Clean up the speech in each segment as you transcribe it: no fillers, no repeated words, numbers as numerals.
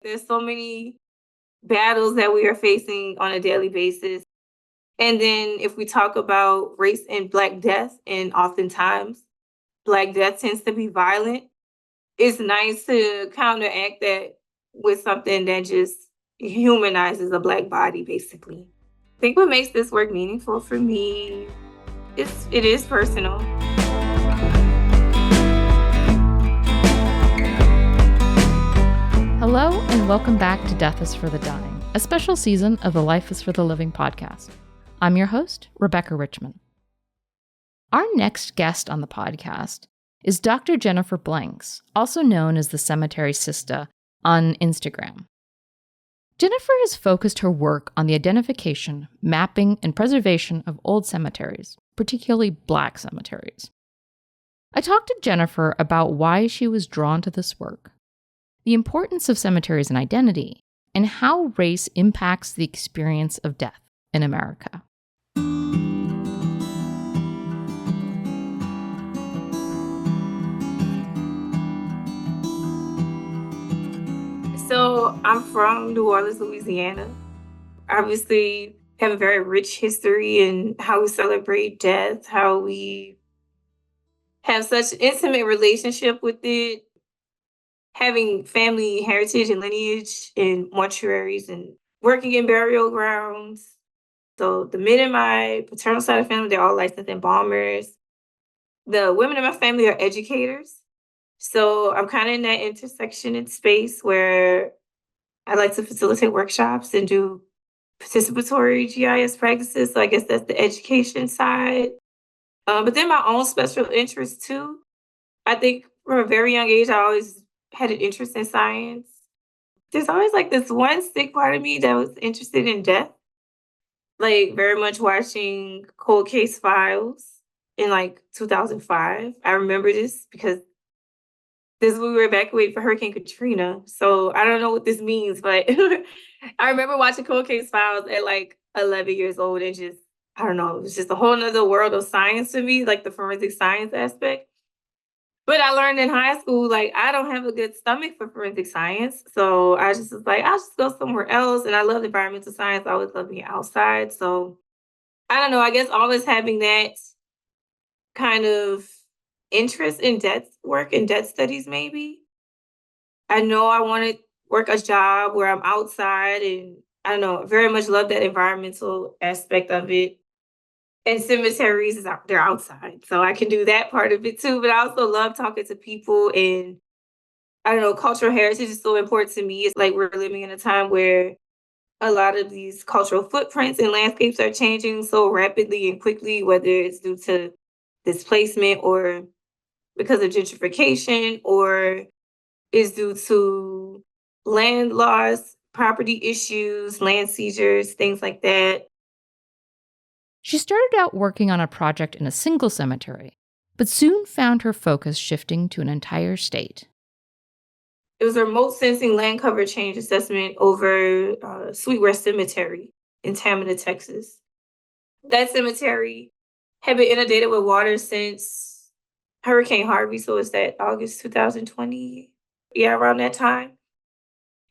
There's so many battles that we are facing on a daily basis. And then if we talk about race and Black death, and oftentimes Black death tends to be violent, it's nice to counteract that with something that just humanizes a Black body, basically. I think what makes this work meaningful for me is it is personal. Hello, and welcome back to Death is for the Dying, a special season of the Life is for the Living podcast. I'm your host, Rebecca Richmond. Our next guest on the podcast is Dr. Jennifer Blanks, also known as the Cemetery Sister on Instagram. Jennifer has focused her work on the identification, mapping, and preservation of old cemeteries, particularly Black cemeteries. I talked to Jennifer about why she was drawn to this work, the importance of cemeteries and identity, and how race impacts the experience of death in America. So I'm from New Orleans, Louisiana. Obviously, have a very rich history in how we celebrate death, how we have such an intimate relationship with it, having family heritage and lineage in mortuaries and working in burial grounds. So the men in my paternal side of the family, they're all licensed embalmers. The women in my family are educators. So I'm kind of in that intersection in space where I like to facilitate workshops and do participatory GIS practices. So I guess that's the education side. But then my own special interest too. I think from a very young age, I always had an interest in science. There's always like this one sick part of me that was interested in death, like very much watching Cold Case Files in like 2005. I remember this because this we were evacuated for Hurricane Katrina. So I don't know what this means, but I remember watching Cold Case Files at like 11 years old and just, I don't know, it was just a whole nother world of science to me, like the forensic science aspect. But I learned in high school, like, I don't have a good stomach for forensic science. So I just was like, I'll just go somewhere else. And I love environmental science. I always love being outside. So I don't know, I guess always having that kind of interest in death work and death studies, maybe. I know I want to work a job where I'm outside and I don't know, very much love that environmental aspect of it. And cemeteries is out, they're outside. So I can do that part of it too. But I also love talking to people and I don't know, cultural heritage is so important to me. It's like we're living in a time where a lot of these cultural footprints and landscapes are changing so rapidly and quickly, whether it's due to displacement or because of gentrification or is due to land loss, property issues, land seizures, things like that. She started out working on a project in a single cemetery, but soon found her focus shifting to an entire state. It was a remote sensing land cover change assessment over Sweetwater Cemetery in Tamina, Texas. That cemetery had been inundated with water since Hurricane Harvey, so it's that August 2020, yeah, around that time.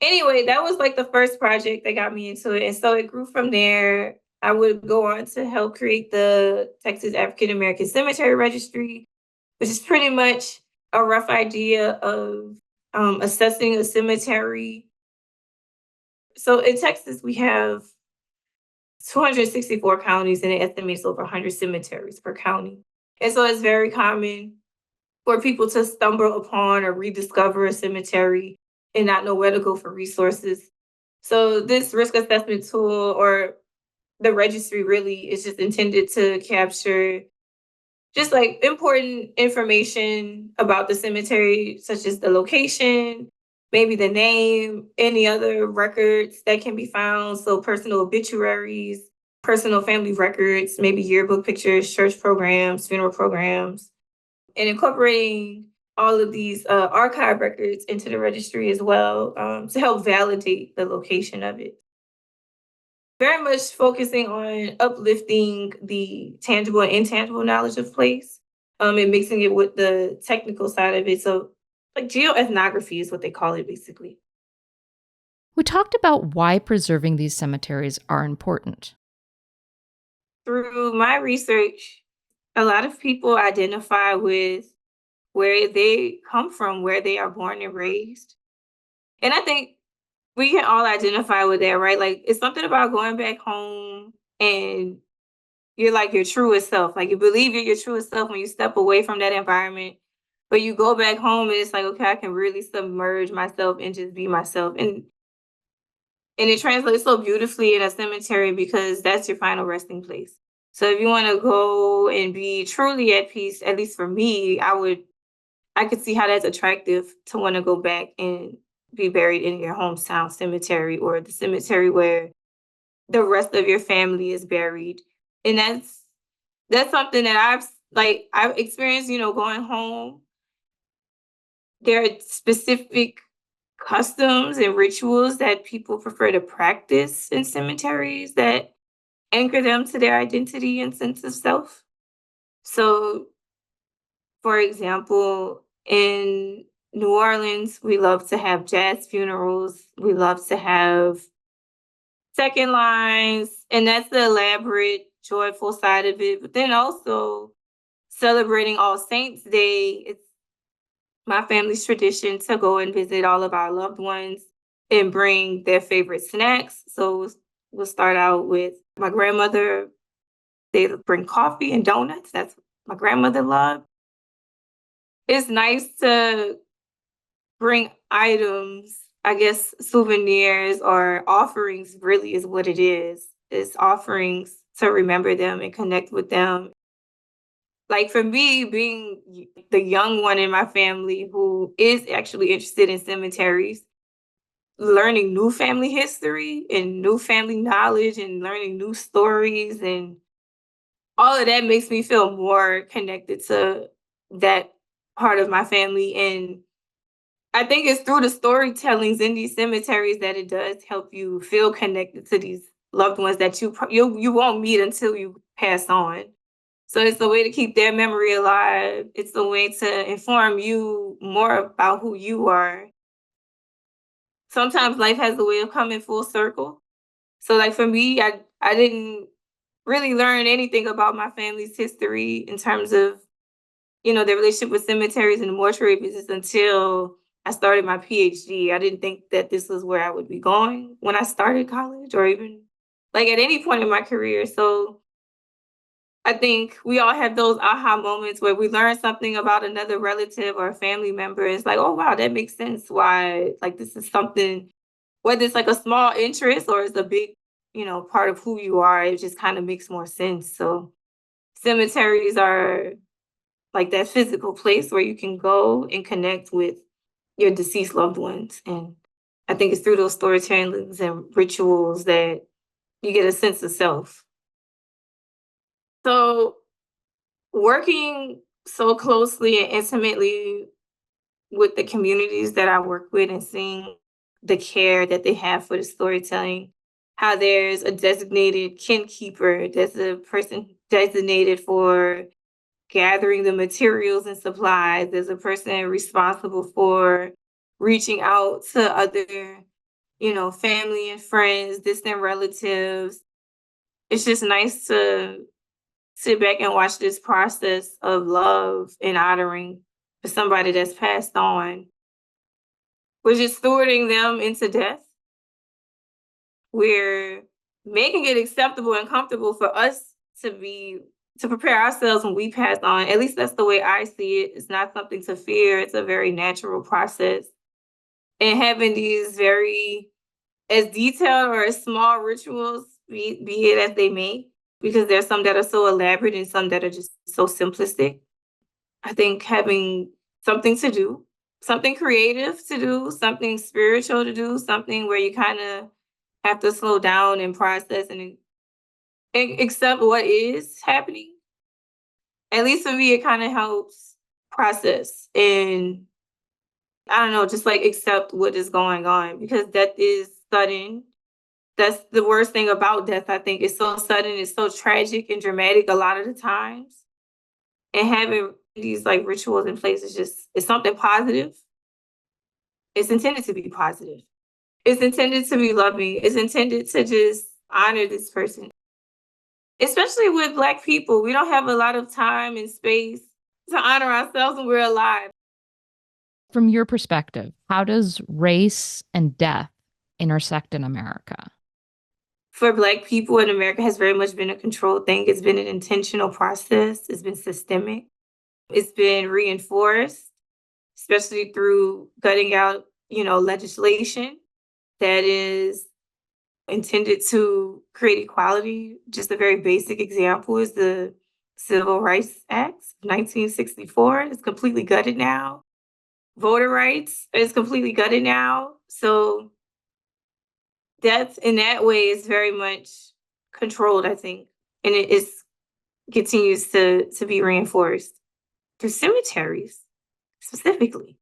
Anyway, that was like the first project that got me into it, and so it grew from there. I would go on to help create the Texas African American Cemetery Registry, which is pretty much a rough idea of assessing a cemetery. So in Texas, we have 264 counties, and it estimates over 100 cemeteries per county. And so it's very common for people to stumble upon or rediscover a cemetery and not know where to go for resources. So this risk assessment tool or the registry really is just intended to capture just like important information about the cemetery, such as the location, maybe the name, any other records that can be found. So personal obituaries, personal family records, maybe yearbook pictures, church programs, funeral programs, and incorporating all of these archive records into the registry as well to help validate the location of it. Very much focusing on uplifting the tangible and intangible knowledge of place, and mixing it with the technical side of it. So, like geoethnography is what they call it, basically. We talked about why preserving these cemeteries are important. Through my research, a lot of people identify with where they come from, where they are born and raised. And I think we can all identify with that, right? Like it's something about going back home and you're like your truest self. Like you believe you're your truest self when you step away from that environment. But you go back home and it's like, okay, I can really submerge myself and just be myself. And it translates so beautifully in a cemetery because that's your final resting place. So if you want to go and be truly at peace, at least for me, I could see how that's attractive to want to go back and be buried in your hometown cemetery or the cemetery where the rest of your family is buried. And that's something that I've experienced, going home. There are specific customs and rituals that people prefer to practice in cemeteries that anchor them to their identity and sense of self. So, for example, in New Orleans, we love to have jazz funerals. We love to have second lines, and that's the elaborate, joyful side of it. But then also celebrating All Saints Day, it's my family's tradition to go and visit all of our loved ones and bring their favorite snacks. So we'll start out with my grandmother. They bring coffee and donuts. That's what my grandmother loved. It's nice to bring items, I guess souvenirs or offerings really is what it is. It's offerings to remember them and connect with them. Like for me, being the young one in my family who is actually interested in cemeteries, learning new family history and new family knowledge and learning new stories and all of that makes me feel more connected to that part of my family. And I think it's through the storytellings in these cemeteries that it does help you feel connected to these loved ones that you won't meet until you pass on. So it's a way to keep their memory alive. It's a way to inform you more about who you are. Sometimes life has a way of coming full circle. So like for me, I didn't really learn anything about my family's history in terms of, their relationship with cemeteries and the mortuary business until I started my PhD. I didn't think that this was where I would be going when I started college or even like at any point in my career. So I think we all have those aha moments where we learn something about another relative or a family member. It's like, oh wow, that makes sense. Why like this is something, whether it's like a small interest or it's a big, part of who you are, it just kind of makes more sense. So cemeteries are like that physical place where you can go and connect with your deceased loved ones. And I think it's through those storytellings and rituals that you get a sense of self. So working so closely and intimately with the communities that I work with and seeing the care that they have for the storytelling, how there's a designated kin keeper, there's a person designated for gathering the materials and supplies, there's a person responsible for reaching out to other, family and friends, distant relatives. It's just nice to sit back and watch this process of love and honoring for somebody that's passed on. We're just stewarding them into death. We're making it acceptable and comfortable for us to prepare ourselves when we pass on. At least that's the way I see it. It's not something to fear. It's a very natural process. And having these very as detailed or as small rituals, be it as they may, because there's some that are so elaborate and some that are just so simplistic. I think having something to do, something creative to do, something spiritual to do, something where you kind of have to slow down and process and accept what is happening. At least for me, it kind of helps process and I don't know, just like accept what is going on because death is sudden. That's the worst thing about death, I think. It's so sudden, it's so tragic and dramatic a lot of the times. And having these like rituals in place is just it's something positive. It's intended to be positive. It's intended to be loving. It's intended to just honor this person. Especially with Black people, we don't have a lot of time and space to honor ourselves when we're alive. From your perspective, how does race and death intersect in America? For Black people in America has very much been a controlled thing. It's been an intentional process. It's been systemic. It's been reinforced, especially through gutting out, legislation that is intended to create equality. Just a very basic example is the Civil Rights Act of 1964. It's completely gutted now. Voter rights is completely gutted now. So that's in that way is very much controlled, I think. And it is continues to be reinforced through cemeteries specifically.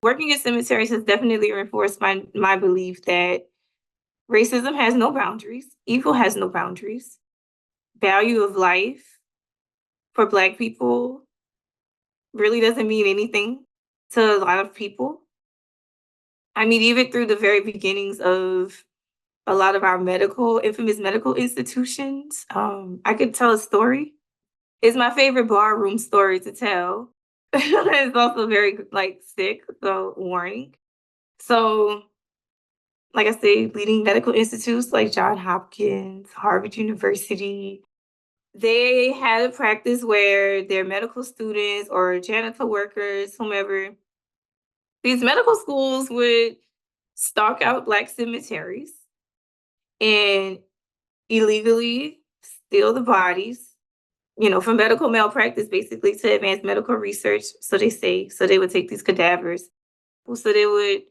Working in cemeteries has definitely reinforced my belief that racism has no boundaries, evil has no boundaries. Value of life for Black people really doesn't mean anything to a lot of people. I mean, even through the very beginnings of a lot of our infamous medical institutions, I could tell a story. It's my favorite barroom story to tell. It's also very like sick, so warning. So, like I say, leading medical institutes like Johns Hopkins, Harvard University, they had a practice where their medical students or janitor workers, whomever, these medical schools would stalk out Black cemeteries and illegally steal the bodies, for medical malpractice, basically to advance medical research. So they say, so they would take these cadavers. So they would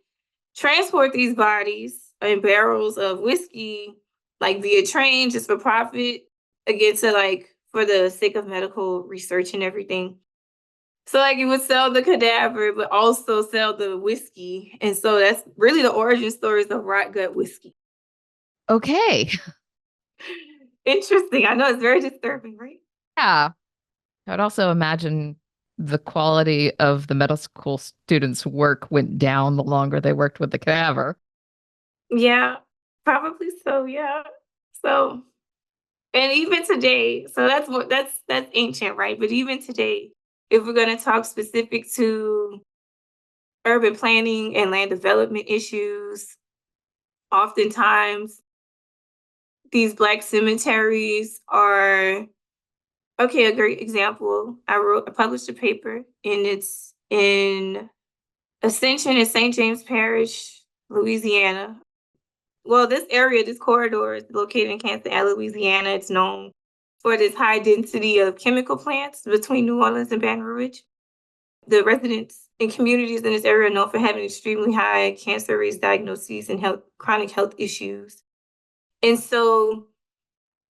transport these bodies in barrels of whiskey, like via train, just for profit, again, to like for the sake of medical research and everything. So like it would sell the cadaver, but also sell the whiskey. And so that's really the origin stories of rot gut whiskey. Okay. Interesting. I know it's very disturbing, right? Yeah. I would also imagine the quality of the medical school students' work went down the longer they worked with the cadaver. Yeah, probably so. Yeah. So, and even today, so that's ancient, right? But even today, if we're going to talk specific to urban planning and land development issues, oftentimes these Black cemeteries are okay. A great example. I published a paper, and it's in Ascension in St. James Parish, Louisiana. Well, this area, this corridor is located in Kansas and Louisiana. It's known for this high density of chemical plants between New Orleans and Baton Rouge. The residents and communities in this area are known for having extremely high cancer rates, diagnoses, and chronic health issues. And so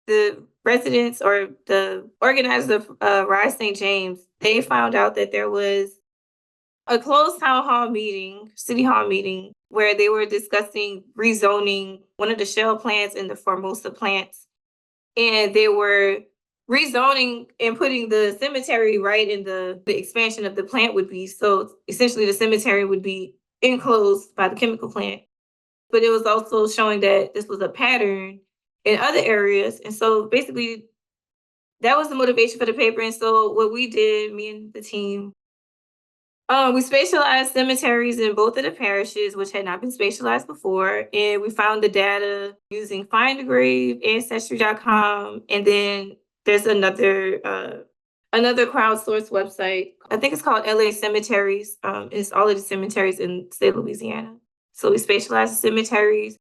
the residents or the organizers of Rise St. James, they found out that there was a closed town hall meeting, city hall meeting, where they were discussing rezoning one of the shell plants and the Formosa plants. And they were rezoning and putting the cemetery right in the expansion of the plant would be. So essentially the cemetery would be enclosed by the chemical plant. But it was also showing that this was a pattern in other areas. And so basically that was the motivation for the paper. And so what we did, me and the team, we spatialized cemeteries in both of the parishes, which had not been spatialized before, and we found the data using Find a Grave, Ancestry.com, and then there's another crowdsourced website. I think it's called LA Cemeteries. It's all of the cemeteries in the state of Louisiana. So we spatialized the cemeteries,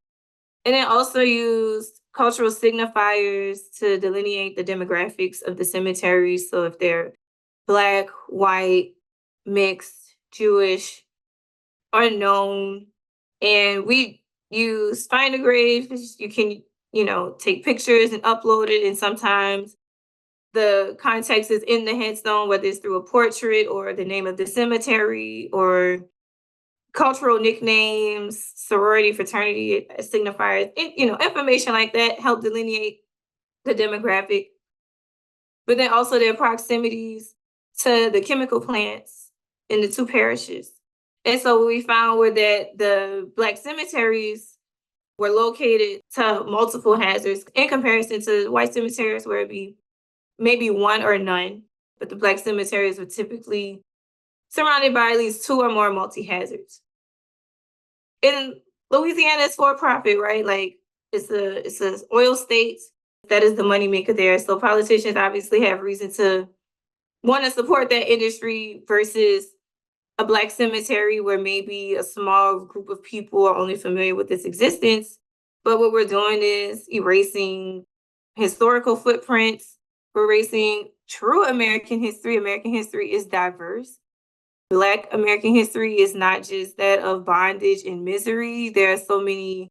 and then also used cultural signifiers to delineate the demographics of the cemeteries. So if they're Black, white, mixed, Jewish, unknown. And we use Find a Grave. You can, take pictures and upload it. And sometimes the context is in the headstone, whether it's through a portrait or the name of the cemetery or cultural nicknames, sorority, fraternity signifiers, information like that help delineate the demographic. But then also their proximities to the chemical plants in the two parishes. And so what we found were that the Black cemeteries were located to multiple hazards in comparison to white cemeteries where it'd be maybe one or none. But the Black cemeteries were typically surrounded by at least two or more multi-hazards. In Louisiana, it's for profit, right? Like it's a oil state. That is the moneymaker there. So politicians obviously have reason to want to support that industry versus a Black cemetery where maybe a small group of people are only familiar with its existence. But what we're doing is erasing historical footprints, we're erasing true American history. American history is diverse. Black American history is not just that of bondage and misery. There are so many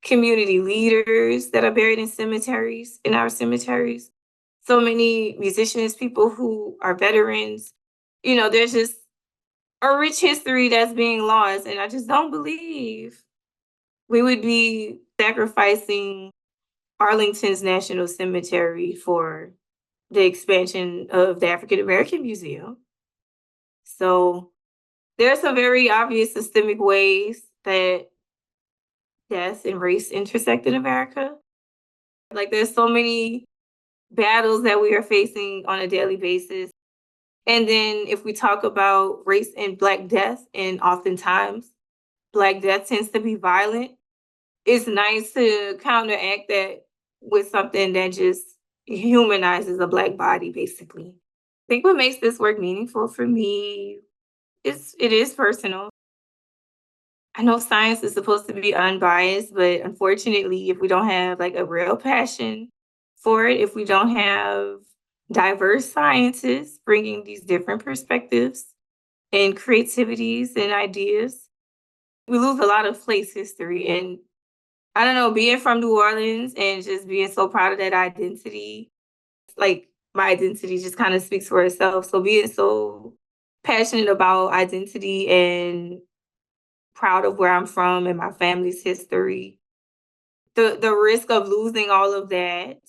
community leaders that are buried in cemeteries, in our cemeteries. So many musicians, people who are veterans. There's just a rich history that's being lost. And I just don't believe we would be sacrificing Arlington's National Cemetery for the expansion of the African American Museum. So there are some very obvious systemic ways that death and race intersect in America. Like there's so many battles that we are facing on a daily basis. And then if we talk about race and Black death, and oftentimes Black death tends to be violent, it's nice to counteract that with something that just humanizes a Black body, basically. I think what makes this work meaningful for me is it is personal. I know science is supposed to be unbiased, but unfortunately, if we don't have like a real passion for it, if we don't have diverse scientists bringing these different perspectives and creativities and ideas, we lose a lot of place history. And I don't know, being from New Orleans and just being so proud of that identity, like my identity just kind of speaks for itself. So being so passionate about identity and proud of where I'm from and my family's history. The risk of losing all of that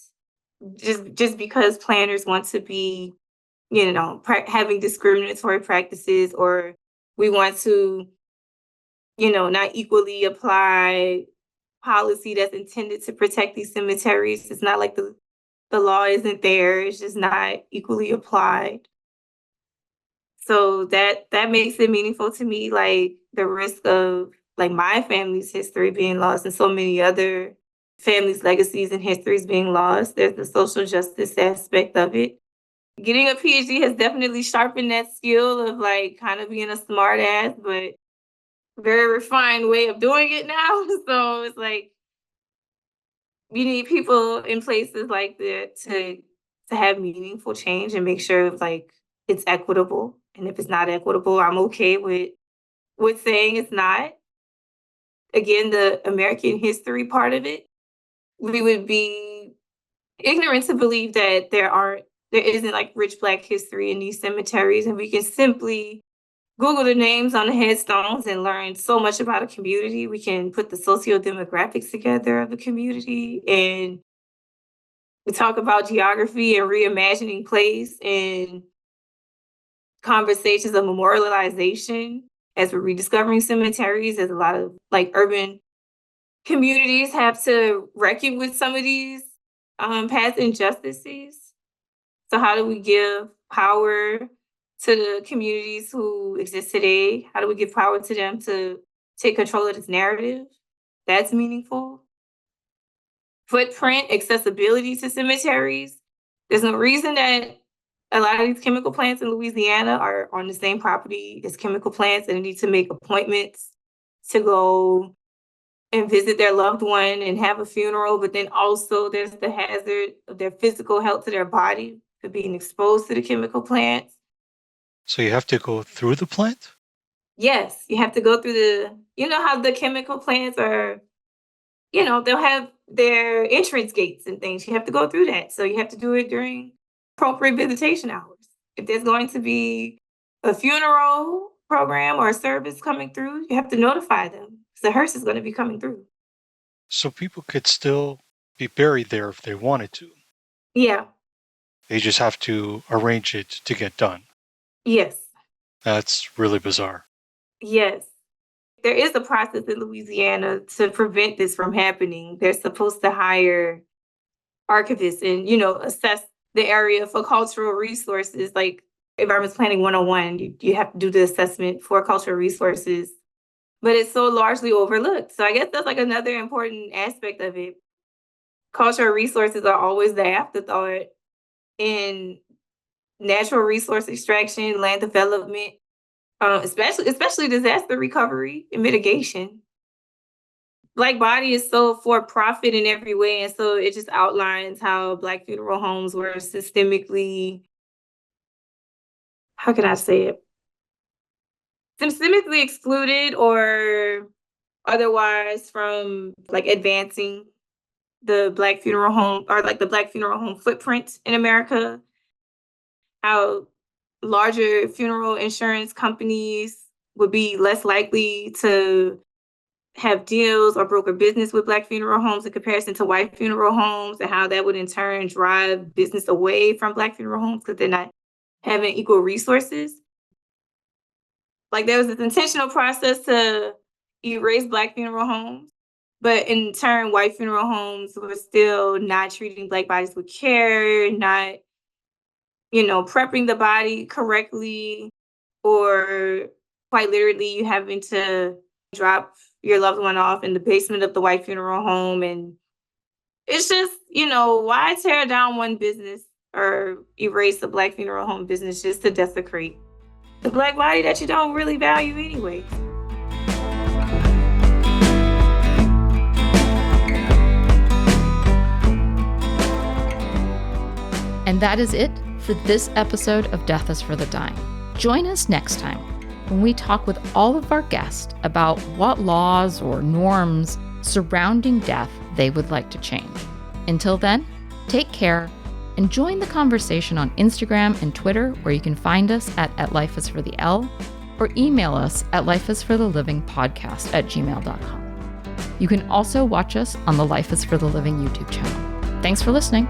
just because planners want to be, having discriminatory practices, or we want to, not equally apply policy that's intended to protect these cemeteries. It's not like the law isn't there. It's just not equally applied. So that makes it meaningful to me, like the risk of like my family's history being lost and so many other families' legacies and histories being lost. There's the social justice aspect of it. Getting a PhD has definitely sharpened that skill of like kind of being a smart ass, but very refined way of doing it now. So it's like you need people in places like that to have meaningful change and make sure like it's equitable. And if it's not equitable, I'm okay with saying it's not. Again, the American history part of it, we would be ignorant to believe that there isn't like rich Black history in these cemeteries, and we can simply Google the names on the headstones and learn so much about a community. We can put the socio-demographics together of the community, and we talk about geography and reimagining place and conversations of memorialization as we're rediscovering cemeteries, as a lot of like urban communities have to reckon with some of these past injustices. So how do we give power to the communities who exist today? How do we give power to them to take control of this narrative? That's meaningful. Footprint, accessibility to cemeteries. There's no reason that a lot of these chemical plants in Louisiana are on the same property as chemical plants, and they need to make appointments to go and visit their loved one and have a funeral. But then also there's the hazard of their physical health to their body for being exposed to the chemical plants. So you have to go through the plant? Yes, you have to go through you know how the chemical plants are, they'll have their entrance gates and things. You have to go through that. So you have to do it during appropriate visitation hours. If there's going to be a funeral program or a service coming through, you have to notify them. The hearse is going to be coming through. So people could still be buried there if they wanted to. Yeah. They just have to arrange it to get done. Yes. That's really bizarre. Yes. there is a process in Louisiana to prevent this from happening. They're supposed to hire archivists and, assess the area for cultural resources, like environment planning 101. You have to do the assessment for cultural resources, but it's so largely overlooked. So I guess that's like another important aspect of it. Cultural resources are always the afterthought in natural resource extraction, land development, especially disaster recovery and mitigation. Black Body is so for profit in every way, and so it just outlines how Black funeral homes were systemically, how can I say it? Systemically excluded or otherwise from like advancing the Black funeral home or like the Black funeral home footprint in America. How larger funeral insurance companies would be less likely to have deals or broker business with Black funeral homes in comparison to white funeral homes, and how that would in turn drive business away from Black funeral homes because they're not having equal resources. Like there was this intentional process to erase Black funeral homes, but in turn, white funeral homes were still not treating Black bodies with care, not, prepping the body correctly, or quite literally you having to drop your loved one off in the basement of the white funeral home. And it's just, why tear down one business or erase the Black funeral home business just to desecrate the Black body that you don't really value anyway? And that is it for this episode of Death is for the Dying. Join us next time when we talk with all of our guests about what laws or norms surrounding death they would like to change. Until then, take care and join the conversation on Instagram and Twitter, where you can find us at Life is for the L, or email us at lifeisforthelivingpodcast@gmail.com. You can also watch us on the Life is for the Living YouTube channel. Thanks for listening.